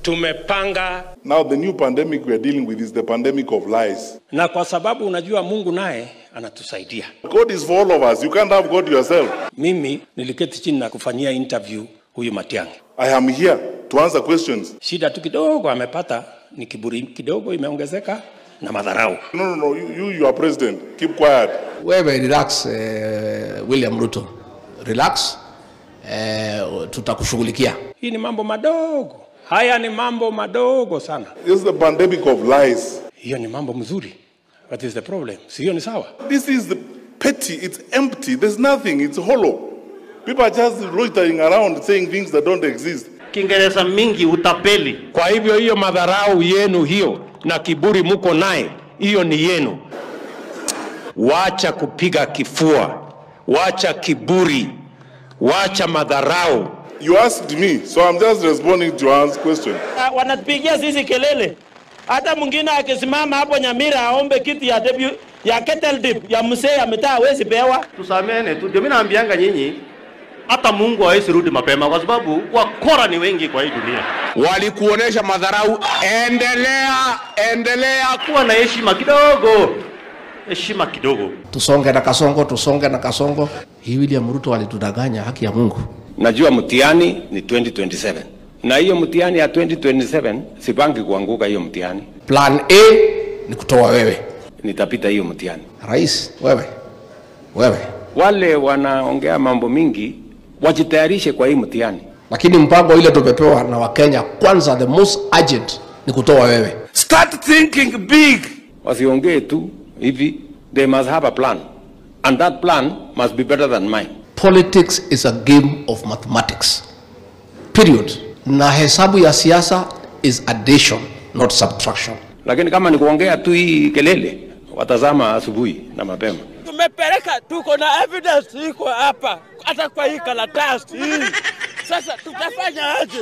tumepanga. Now the new pandemic we are dealing with is the pandemic of lies. Na kwa sababu unajua Mungu naye anatusaidia. God is for all of us. You can't have God yourself. Mimi niliketi chini na kufanyia interview huyu Matiang'i. I am here to answer questions. Shida tu kidogo amepata ni kiburi kidogo imeongezeka na madharau. No, you are president. Keep quiet. Wewe relax, William Ruto. Relax. Tutakushughulikia. Hii ni mambo madogo. Haya ni mambo madogo sana. This is the pandemic of lies. Hiyo ni mambo mzuri. What is the problem? Sio ni sawa. This is the petty. It's empty. There's nothing. It's hollow. People are just loitering around saying things that don't exist. Kiingereza mingi utapeli. Kwa hivyo hiyo madharau yenu hiyo na kiburi muko naye, hiyo ni yenu. Wacha kupiga kifua. Wacha kiburi. Wacha madharau. You asked me, so I'm just responding to your question. Wanatupigia sisi kelele. Hata mwingine akisimama hapo Nyamira aombe kiti ya kettle dip ya mzee ametaa hawezi pewa. Tusamene tu. Ndio mimi naambianga nyinyi hata Mungu hawezi rudi mapema kwa sababu wakora ni wengi kwa hii dunia. Walikuonesha madharau, endelea Kuwa na heshima kidogo. Heshima kidogo. Tusonge na kasongo. Hii William Ruto alitudanganya, haki ya Mungu. Najua mtihani ni 2027. Na hiyo mtihani ya 2027 sipangi kuanguka hiyo mtihani. Plan A ni kutoa wewe. Nitapita hiyo mtihani. Rais, wewe. Wale wanaongea mambo mingi wajitayarishe kwa hii mtihani. Lakini mpango ile tumepewa na Wakenya, kwanza the most urgent ni kutoa wewe. Start thinking big. Wasiongee tu hivi, they must have a plan. And that plan must be better than mine. Politics is a game of mathematics. Period. Na hesabu ya siasa is addition, not subtraction. Lakini kama ni kuongea tu hii kelele, watazama asubuhi na mapema. Tumepeleka, tuko na evidence iko hapa hata kwa hii karatasi. Sasa tutafanya aje?